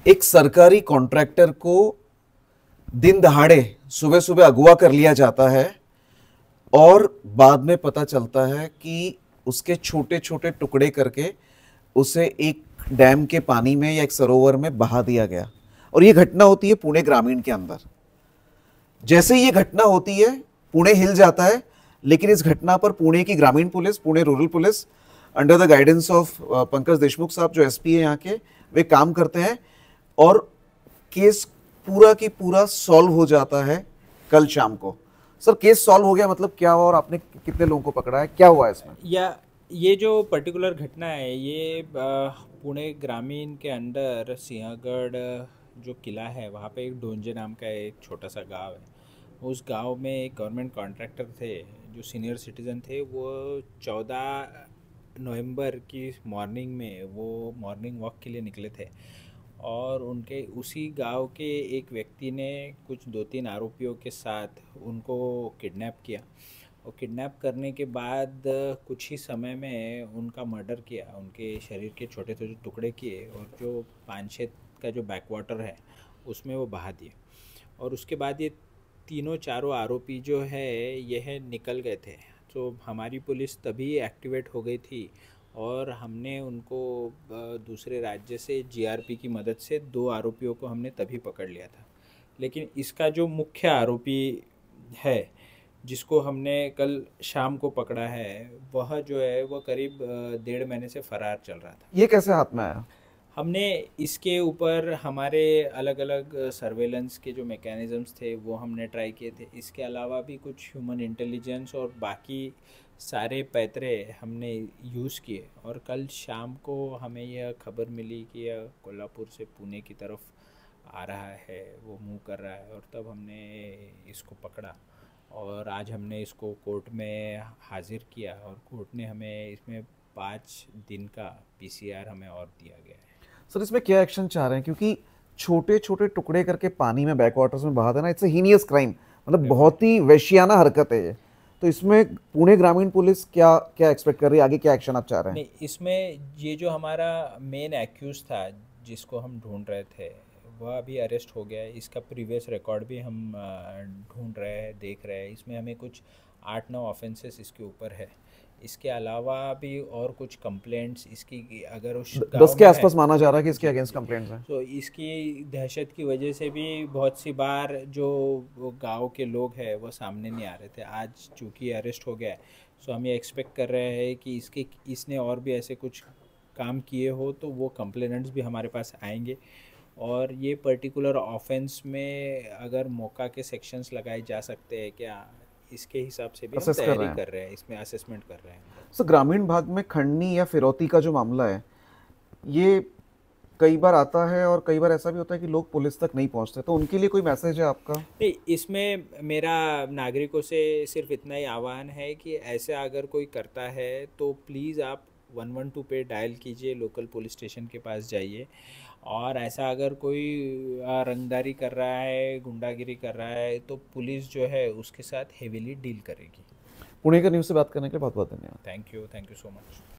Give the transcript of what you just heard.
एक सरकारी कॉन्ट्रैक्टर को दिन दहाड़े सुबह सुबह अगवा कर लिया जाता है और बाद में पता चलता है कि उसके छोटे छोटे टुकड़े करके उसे एक डैम के पानी में या एक सरोवर में बहा दिया गया। और ये घटना होती है पुणे ग्रामीण के अंदर। जैसे ही ये घटना होती है पुणे हिल जाता है, लेकिन इस घटना पर पुणे की ग्रामीण police, Pune rural police under the guidance of Pankaj Deshmukh साहब जो एसपी है यहाँ के, वे काम करते हैं और केस पूरा की पूरा सॉल्व हो जाता है कल शाम को। सर केस सॉल्व हो गया मतलब क्या हुआ और आपने कितने लोगों को पकड़ा है, क्या हुआ इसमें? या ये जो पर्टिकुलर घटना है ये पुणे ग्रामीण के अंडर सिंहगढ़ जो किला है वहाँ पे एक डोंजे नाम का एक छोटा सा गांव है। उस गांव में एक गवर्नमेंट कॉन्ट्रैक्टर थे जो सीनियर सिटीज़न थे। वो 14 नवंबर की मॉर्निंग में वो मॉर्निंग वॉक के लिए निकले थे और उनके उसी गांव के एक व्यक्ति ने कुछ 2-3 आरोपियों के साथ उनको किडनैप किया और किडनैप करने के बाद कुछ ही समय में उनका मर्डर किया, उनके शरीर के छोटे छोटे टुकड़े किए और जो पानशेत का जो बैक वाटर है उसमें वो बहा दिए। और उसके बाद ये तीनों चारों आरोपी जो है यह निकल गए थे। तो हमारी पुलिस तभी एक्टिवेट हो गई थी और हमने उनको दूसरे राज्य से जीआरपी की मदद से 2 आरोपियों को हमने तभी पकड़ लिया था। लेकिन इसका जो मुख्य आरोपी है जिसको हमने कल शाम को पकड़ा है वह जो है वह करीब 1.5 महीने से फरार चल रहा था। ये कैसे हाथ में आया? हमने इसके ऊपर हमारे अलग अलग सर्वेलेंस के जो मैकेनिज़म्स थे वो हमने ट्राई किए थे। इसके अलावा भी कुछ ह्यूमन इंटेलिजेंस और बाकी सारे पैतरे हमने यूज़ किए और कल शाम को हमें यह खबर मिली कि यह कोल्हापुर से पुणे की तरफ आ रहा है, वो मूव कर रहा है और तब हमने इसको पकड़ा और आज हमने इसको कोर्ट में हाजिर किया और कोर्ट ने हमें इसमें 5 दिन का पीसीआर हमें और दिया गया है। सर इसमें क्या एक्शन चाह रहे हैं, क्योंकि छोटे छोटे टुकड़े करके पानी में बैक वाटर्स में बहा देना, इट्स अ हीनियस क्राइम, मतलब बहुत ही वैश्याना हरकत है ये। तो इसमें पुणे ग्रामीण पुलिस क्या क्या एक्सपेक्ट कर रही है, आगे क्या एक्शन आप चाह रहे हैं? नहीं, इसमें ये जो हमारा मेन एक्यूज था जिसको हम ढूंढ रहे थे वह अभी अरेस्ट हो गया है। इसका प्रीवियस रिकॉर्ड भी हम ढूंढ रहे हैं, देख रहे हैं। इसमें हमें कुछ 8-9 ऑफेंसेस इसके ऊपर है। इसके अलावा भी और कुछ कंप्लेंट्स इसकी अगर उस गांव 10 के में है। आसपास माना जा रहा है कि इसके जी अगेंस्ट जी। कंप्लेंट्स हैं। तो इसकी दहशत की वजह से भी बहुत सी बार जो वो गांव के लोग हैं वो सामने नहीं आ रहे थे। आज चूँकि अरेस्ट हो गया है सो हम ये एक्सपेक्ट कर रहे हैं कि इसने और भी ऐसे कुछ काम किए हो तो वो कंप्लेनेंट्स भी हमारे पास आएंगे और ये पर्टिकुलर ऑफेंस में अगर मौका के सेक्शंस लगाए जा सकते हैं क्या, इसके हिसाब से भी हम असेस कर रहे तैयारी हैं। कर रहे हैं, इसमें असेसमेंट कर रहे हैं। सर ग्रामीण भाग में खंडनी या फिरौती का जो मामला है, ये कई बार आता है और कई बार ऐसा भी होता है कि लोग पुलिस तक नहीं पहुंचते, तो उनके लिए कोई मैसेज है आपका? नहीं, इसमें मेरा नागरिकों से सिर्फ इतना ही आह्वान है कि ऐसा अगर कोई करता है तो प्लीज़ आप 112 पे डायल कीजिए, लोकल पुलिस स्टेशन के पास जाइए। और ऐसा अगर कोई रंगदारी कर रहा है, गुंडागिरी कर रहा है तो पुलिस जो है उसके साथ हेविली डील करेगी। पुणे का न्यूज़ से बात करने के लिए बहुत बहुत धन्यवाद। Thank you so much.